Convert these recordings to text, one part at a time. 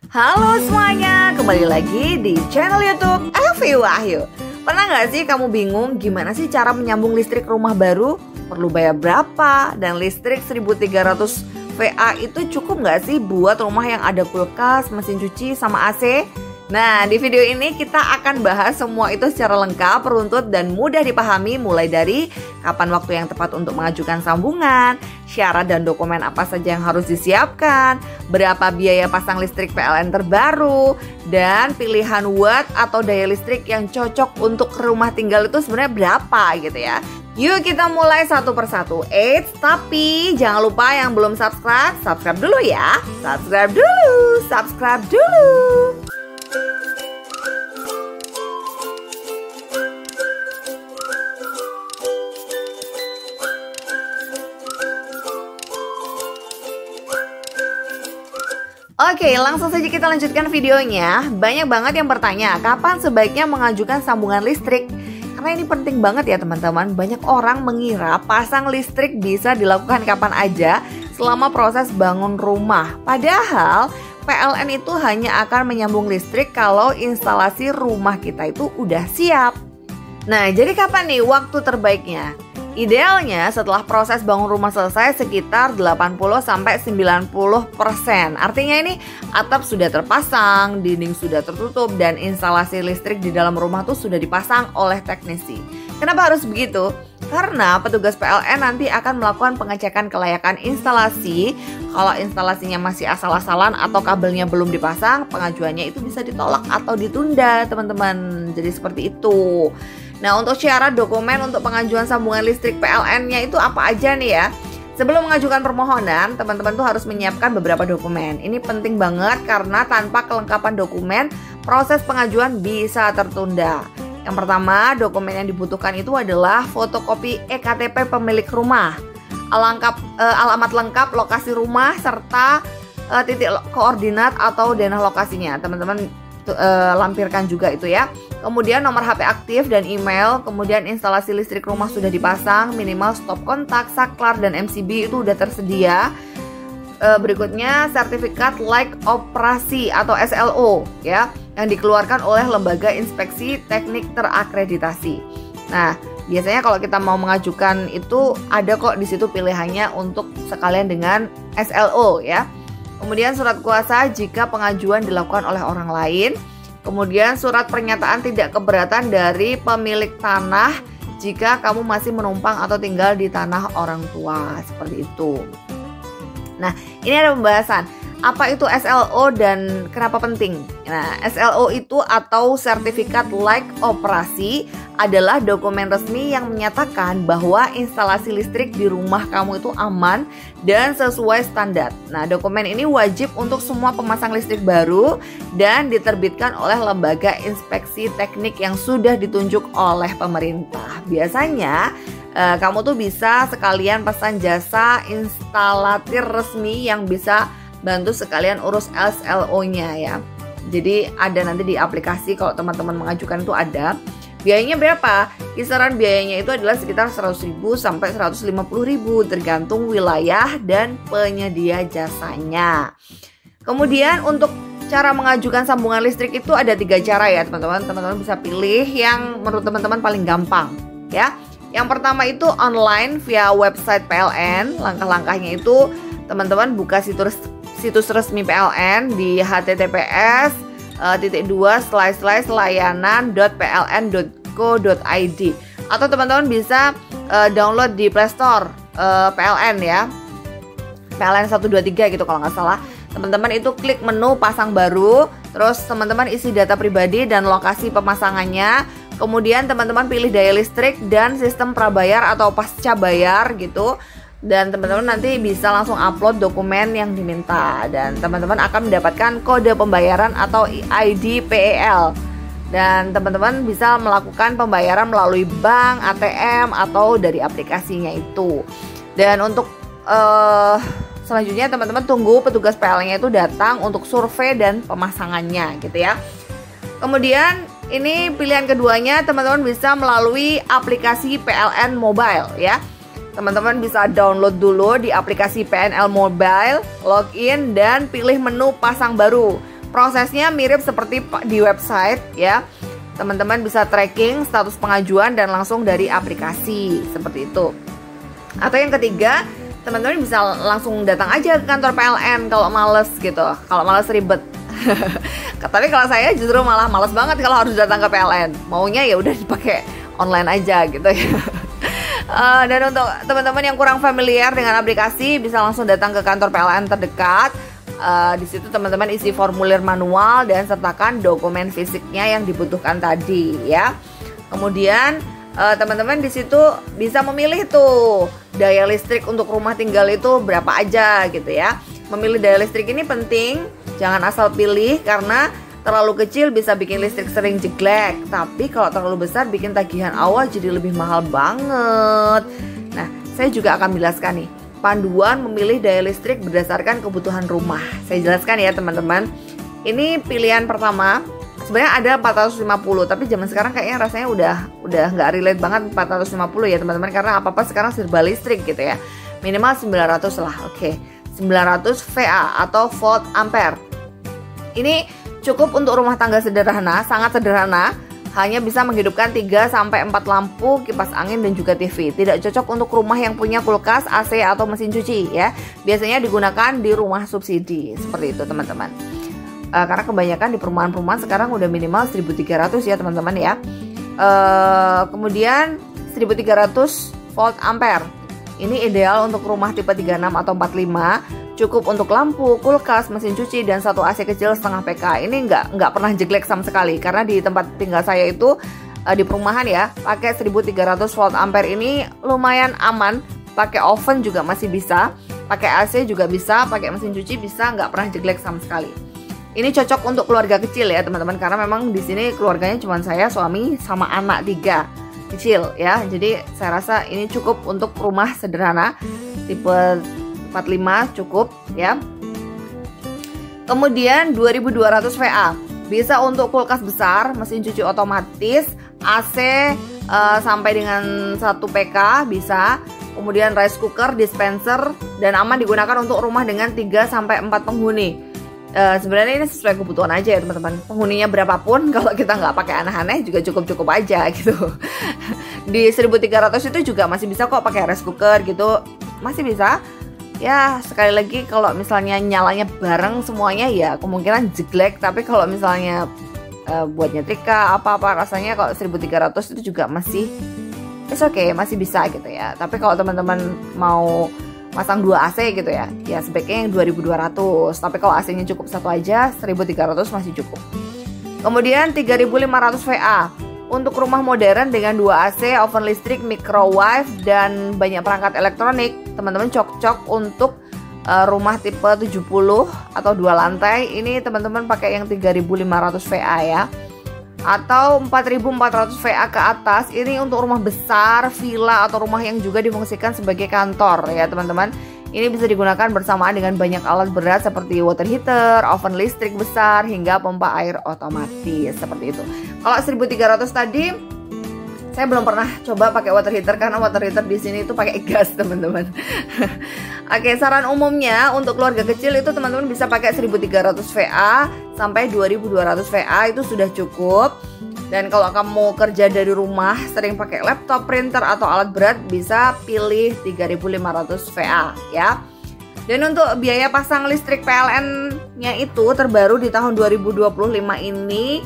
Halo semuanya, kembali lagi di channel YouTube Evi Wahyu. Pernah nggak sih kamu bingung gimana sih cara menyambung listrik rumah baru? Perlu bayar berapa? Dan listrik 1300 VA itu cukup nggak sih buat rumah yang ada kulkas, mesin cuci, sama AC? Nah, di video ini kita akan bahas semua itu secara lengkap, runtut, dan mudah dipahami, mulai dari kapan waktu yang tepat untuk mengajukan sambungan, syarat dan dokumen apa saja yang harus disiapkan, berapa biaya pasang listrik PLN terbaru, dan pilihan watt atau daya listrik yang cocok untuk rumah tinggal itu sebenarnya berapa gitu ya. Yuk kita mulai satu persatu. Tapi jangan lupa yang belum subscribe dulu ya. Subscribe dulu. Oke, langsung saja kita lanjutkan videonya. Banyak banget yang bertanya, kapan sebaiknya mengajukan sambungan listrik? Karena ini penting banget ya teman-teman. Banyak orang mengira pasang listrik bisa dilakukan kapan aja selama proses bangun rumah. Padahal PLN itu hanya akan menyambung listrik kalau instalasi rumah kita itu udah siap. Nah, jadi kapan nih waktu terbaiknya? Idealnya setelah proses bangun rumah selesai sekitar 80-90%. Artinya ini atap sudah terpasang, dinding sudah tertutup, dan instalasi listrik di dalam rumah tuh sudah dipasang oleh teknisi. Kenapa harus begitu? Karena petugas PLN nanti akan melakukan pengecekan kelayakan instalasi. Kalau instalasinya masih asal-asalan atau kabelnya belum dipasang, pengajuannya itu bisa ditolak atau ditunda, teman-teman. Jadi seperti itu. Nah, untuk syarat dokumen untuk pengajuan sambungan listrik PLN-nya itu apa aja nih ya? Sebelum mengajukan permohonan, teman-teman tuh harus menyiapkan beberapa dokumen. Ini penting banget karena tanpa kelengkapan dokumen, proses pengajuan bisa tertunda. Yang pertama, dokumen yang dibutuhkan itu adalah fotokopi EKTP pemilik rumah, alamat lengkap lokasi rumah, serta titik koordinat atau denah lokasinya. Teman-teman lampirkan juga itu ya. Kemudian nomor HP aktif dan email. Kemudian instalasi listrik rumah sudah dipasang, minimal stop kontak, saklar, dan MCB itu udah tersedia. Berikutnya sertifikat layak operasi atau SLO ya, yang dikeluarkan oleh lembaga inspeksi teknik terakreditasi. Nah, biasanya kalau kita mau mengajukan itu ada kok di situ pilihannya untuk sekalian dengan SLO ya. Kemudian surat kuasa jika pengajuan dilakukan oleh orang lain. Kemudian surat pernyataan tidak keberatan dari pemilik tanah jika kamu masih menumpang atau tinggal di tanah orang tua, seperti itu. Nah, ini ada pembahasan apa itu SLO dan kenapa penting. Nah, SLO itu atau sertifikat layak operasi adalah dokumen resmi yang menyatakan bahwa instalasi listrik di rumah kamu itu aman dan sesuai standar. Nah, dokumen ini wajib untuk semua pemasang listrik baru dan diterbitkan oleh lembaga inspeksi teknik yang sudah ditunjuk oleh pemerintah. Biasanya kamu tuh bisa sekalian pesan jasa instalatir resmi yang bisa bantu sekalian urus SLO-nya ya. Jadi ada nanti di aplikasi kalau teman-teman mengajukan itu ada. Biayanya berapa? Kisaran biayanya itu adalah sekitar 100.000 sampai 150.000 tergantung wilayah dan penyedia jasanya. Kemudian untuk cara mengajukan sambungan listrik itu ada 3 cara ya teman-teman. Teman-teman bisa pilih yang menurut teman-teman paling gampang ya. Yang pertama itu online via website PLN. Langkah-langkahnya itu teman-teman buka situs resmi PLN di https://layanan.pln.co.id atau teman-teman bisa download di Play Store PLN ya, PLN 123 gitu kalau nggak salah. Teman-teman itu klik menu pasang baru, terus teman-teman isi data pribadi dan lokasi pemasangannya. Kemudian teman-teman pilih daya listrik dan sistem prabayar atau pasca bayar gitu. Dan teman-teman nanti bisa langsung upload dokumen yang diminta. Dan teman-teman akan mendapatkan kode pembayaran atau ID PEL. Dan teman-teman bisa melakukan pembayaran melalui bank, ATM, atau dari aplikasinya itu. Dan untuk selanjutnya teman-teman tunggu petugas PLN-nya itu datang untuk survei dan pemasangannya gitu ya. Kemudian ini pilihan keduanya, teman-teman bisa melalui aplikasi PLN Mobile ya. Teman-teman bisa download dulu di aplikasi PNL Mobile, login dan pilih menu pasang baru. Prosesnya mirip seperti di website ya. Teman-teman bisa tracking status pengajuan dan langsung dari aplikasi seperti itu. Atau yang ketiga, teman-teman bisa langsung datang aja ke kantor PLN kalau males gitu, kalau males ribet. Tapi kalau saya justru malah males banget kalau harus datang ke PLN. Maunya ya udah dipakai online aja gitu ya. Dan untuk teman-teman yang kurang familiar dengan aplikasi, bisa langsung datang ke kantor PLN terdekat. Di situ teman-teman isi formulir manual dan sertakan dokumen fisiknya yang dibutuhkan tadi ya. Kemudian teman-teman di situ bisa memilih tuh daya listrik untuk rumah tinggal itu berapa aja gitu ya. Memilih daya listrik ini penting, jangan asal pilih karena terlalu kecil bisa bikin listrik sering jeglek, tapi kalau terlalu besar bikin tagihan awal jadi lebih mahal banget. Nah, saya juga akan menjelaskan nih panduan memilih daya listrik berdasarkan kebutuhan rumah. Saya jelaskan ya teman-teman. Ini pilihan pertama. Sebenarnya ada 450, tapi zaman sekarang kayaknya rasanya udah nggak relate banget 450 ya teman-teman, karena apa-apa sekarang serba listrik gitu ya. Minimal 900 lah. Oke. 900 VA atau volt ampere. Ini cukup untuk rumah tangga sederhana, sangat sederhana. Hanya bisa menghidupkan 3 sampai 4 lampu, kipas angin dan juga TV. Tidak cocok untuk rumah yang punya kulkas, AC atau mesin cuci ya. Biasanya digunakan di rumah subsidi. Seperti itu teman-teman. Karena kebanyakan di perumahan-perumahan sekarang udah minimal 1300 ya teman-teman ya. Kemudian 1300 volt ampere. Ini ideal untuk rumah tipe 36 atau 45. Cukup untuk lampu, kulkas, mesin cuci, dan satu AC kecil setengah PK. Ini nggak pernah jeglek sama sekali. Karena di tempat tinggal saya itu di perumahan ya, pakai 1300 volt ampere ini lumayan aman. Pakai oven juga masih bisa, pakai AC juga bisa, pakai mesin cuci bisa, nggak pernah jeglek sama sekali. Ini cocok untuk keluarga kecil ya teman-teman, karena memang di sini keluarganya cuma saya, suami, sama anak 3 kecil ya. Jadi saya rasa ini cukup untuk rumah sederhana tipe 45 cukup ya. Kemudian 2200 VA bisa untuk kulkas besar, mesin cuci otomatis, AC sampai dengan 1 PK bisa. Kemudian rice cooker, dispenser, dan aman digunakan untuk rumah dengan 3 sampai 4 penghuni. Sebenarnya ini sesuai kebutuhan aja ya teman-teman. Penghuninya berapapun, kalau kita nggak pakai aneh-aneh juga cukup-cukup aja gitu. Di 1300 itu juga masih bisa kok pakai rice cooker gitu, masih bisa. Ya sekali lagi kalau misalnya nyalanya bareng semuanya ya kemungkinan jeglek. Tapi kalau misalnya buat nyetrika apa-apa, rasanya kalau 1300 itu juga masih okay, masih bisa gitu ya. Tapi kalau teman-teman mau pasang 2 AC gitu ya, ya sebaiknya yang 2200. Tapi kalau AC-nya cukup satu aja, 1300 masih cukup. Kemudian 3500 VA untuk rumah modern dengan 2 AC, oven listrik, microwave, dan banyak perangkat elektronik. Teman-teman cocok untuk rumah tipe 70 atau 2 lantai. Ini teman-teman pakai yang 3500 VA ya, atau 4400 VA ke atas. Ini untuk rumah besar, villa, atau rumah yang juga difungsikan sebagai kantor ya teman-teman. Ini bisa digunakan bersamaan dengan banyak alat berat seperti water heater, oven listrik besar, hingga pompa air otomatis seperti itu. Kalau 1300 tadi saya belum pernah coba pakai water heater karena water heater di sini itu pakai gas teman-teman. Oke, saran umumnya untuk keluarga kecil itu teman-teman bisa pakai 1300 VA sampai 2200 VA itu sudah cukup. Dan kalau kamu kerja dari rumah sering pakai laptop, printer, atau alat berat, bisa pilih 3500 VA ya. Dan untuk biaya pasang listrik PLN-nya itu terbaru di tahun 2025 ini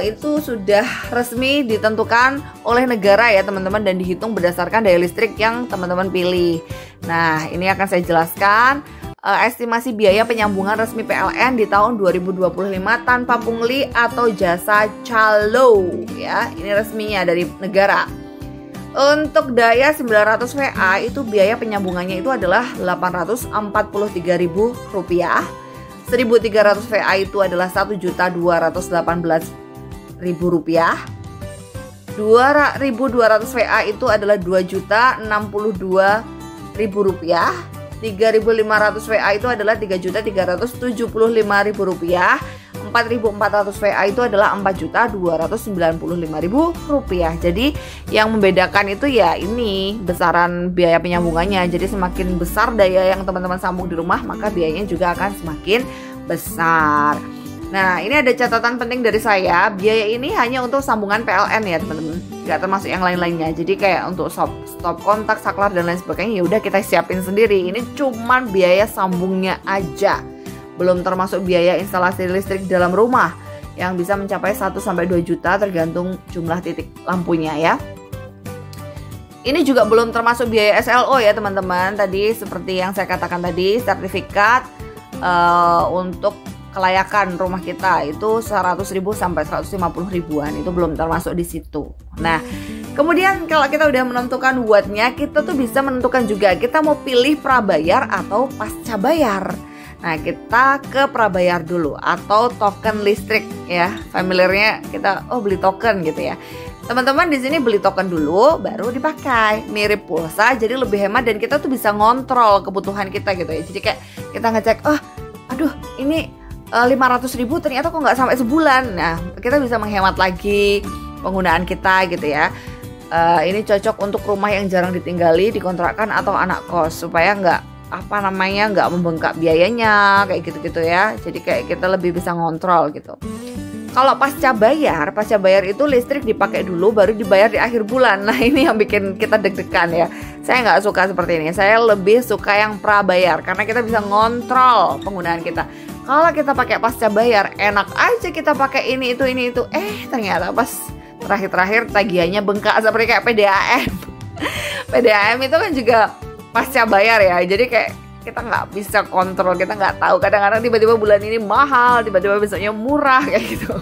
itu sudah resmi ditentukan oleh negara ya teman-teman, dan dihitung berdasarkan daya listrik yang teman-teman pilih. Nah, ini akan saya jelaskan estimasi biaya penyambungan resmi PLN di tahun 2025 tanpa pungli atau jasa calo ya. Ini resminya dari negara. Untuk daya 900 VA itu biaya penyambungannya itu adalah Rp843.000. 1300 VA itu adalah Rp1.218.000. 2200 VA itu adalah Rp2.062.000. 3500 VA itu adalah Rp3.375.000. 4400 VA itu adalah Rp4.295.000. Jadi yang membedakan itu ya ini besaran biaya penyambungannya. Jadi semakin besar daya yang teman-teman sambung di rumah, maka biayanya juga akan semakin besar. Nah, ini ada catatan penting dari saya. Biaya ini hanya untuk sambungan PLN ya teman-teman, nggak termasuk yang lain-lainnya. Jadi kayak untuk stop kontak, saklar dan lain sebagainya, ya udah kita siapin sendiri. Ini cuman biaya sambungnya aja, belum termasuk biaya instalasi listrik dalam rumah yang bisa mencapai 1-2 juta tergantung jumlah titik lampunya ya. Ini juga belum termasuk biaya SLO ya teman-teman. Tadi seperti yang saya katakan tadi, sertifikat untuk kelayakan rumah kita itu 100.000 sampai 150 ribuan, itu belum termasuk di situ. Nah, kemudian kalau kita udah menentukan wattnya, kita tuh bisa menentukan juga kita mau pilih prabayar atau pasca bayar. Nah, kita ke prabayar dulu atau token listrik ya. Familiarnya kita beli token gitu ya. Teman-teman di sini beli token dulu baru dipakai. Mirip pulsa, jadi lebih hemat dan kita tuh bisa ngontrol kebutuhan kita gitu ya. Jadi kayak kita ngecek, aduh ini 500.000 ternyata kok nggak sampai sebulan. Nah, kita bisa menghemat lagi penggunaan kita gitu ya. Ini cocok untuk rumah yang jarang ditinggali, dikontrakkan atau anak kos, supaya nggak membengkak biayanya kayak gitu-gitu ya. Jadi kayak kita lebih bisa ngontrol gitu. Kalau pasca bayar itu listrik dipakai dulu baru dibayar di akhir bulan. Nah, ini yang bikin kita deg-degan ya. Saya nggak suka seperti ini. Saya lebih suka yang prabayar karena kita bisa ngontrol penggunaan kita. Kalau kita pakai pasca bayar, enak aja kita pakai ini itu. Ternyata pas terakhir tagihannya bengkak seperti kayak PDAM. PDAM itu kan juga pasca bayar ya. Jadi kayak kita nggak bisa kontrol, kita nggak tahu. Kadang-kadang tiba-tiba bulan ini mahal, tiba-tiba besoknya murah kayak gitu.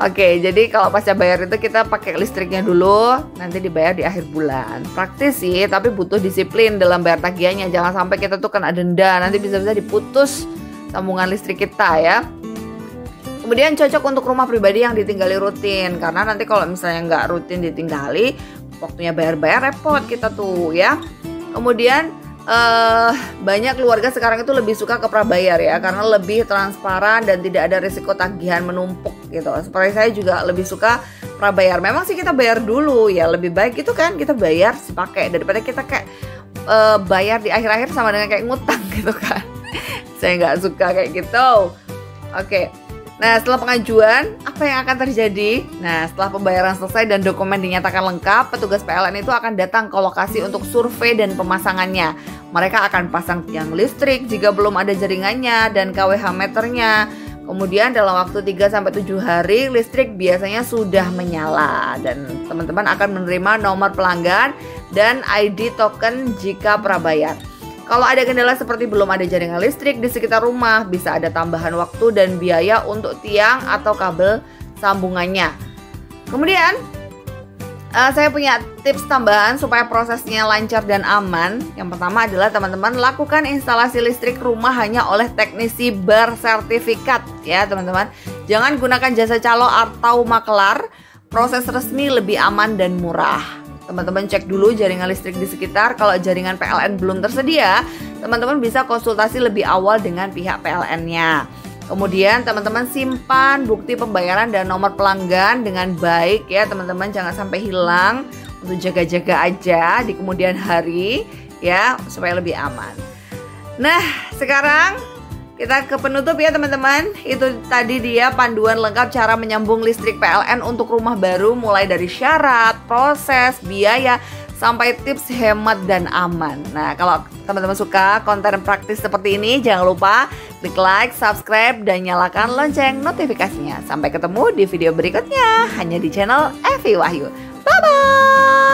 Oke, jadi kalau pasca bayar itu kita pakai listriknya dulu, nanti dibayar di akhir bulan. Praktis sih, tapi butuh disiplin dalam bayar tagihannya. Jangan sampai kita tuh kena denda, nanti bisa-bisa diputus sambungan listrik kita ya. Kemudian cocok untuk rumah pribadi yang ditinggali rutin, karena nanti kalau misalnya nggak rutin ditinggali, waktunya bayar-bayar repot kita tuh ya. Kemudian banyak keluarga sekarang itu lebih suka ke prabayar ya, karena lebih transparan dan tidak ada risiko tagihan menumpuk gitu. Seperti saya juga lebih suka prabayar. Memang sih kita bayar dulu ya, lebih baik itu kan kita bayar dipakai daripada kita kayak bayar di akhir-akhir sama dengan kayak ngutang gitu kan. Saya nggak suka kayak gitu. Oke. Nah, setelah pengajuan, apa yang akan terjadi? Nah, setelah pembayaran selesai dan dokumen dinyatakan lengkap, petugas PLN itu akan datang ke lokasi untuk survei dan pemasangannya. Mereka akan pasang tiang listrik jika belum ada jaringannya dan KWH meternya. Kemudian dalam waktu 3-7 hari, listrik biasanya sudah menyala. Dan teman-teman akan menerima nomor pelanggan dan ID token jika prabayar. Kalau ada kendala seperti belum ada jaringan listrik di sekitar rumah, bisa ada tambahan waktu dan biaya untuk tiang atau kabel sambungannya. Kemudian, saya punya tips tambahan supaya prosesnya lancar dan aman. Yang pertama adalah teman-teman lakukan instalasi listrik rumah hanya oleh teknisi bersertifikat ya teman-teman. Jangan gunakan jasa calo atau makelar. Proses resmi lebih aman dan murah. Teman-teman cek dulu jaringan listrik di sekitar. Kalau jaringan PLN belum tersedia, teman-teman bisa konsultasi lebih awal dengan pihak PLN-nya. Kemudian teman-teman simpan bukti pembayaran dan nomor pelanggan dengan baik ya teman-teman. Jangan sampai hilang, untuk jaga-jaga aja di kemudian hari ya, supaya lebih aman. Nah, sekarang kita ke penutup ya teman-teman. Itu tadi dia panduan lengkap cara menyambung listrik PLN untuk rumah baru, mulai dari syarat, proses, biaya, sampai tips hemat dan aman. Nah, kalau teman-teman suka konten praktis seperti ini, jangan lupa klik like, subscribe, dan nyalakan lonceng notifikasinya. Sampai ketemu di video berikutnya hanya di channel Evi Wahyu. Bye-bye!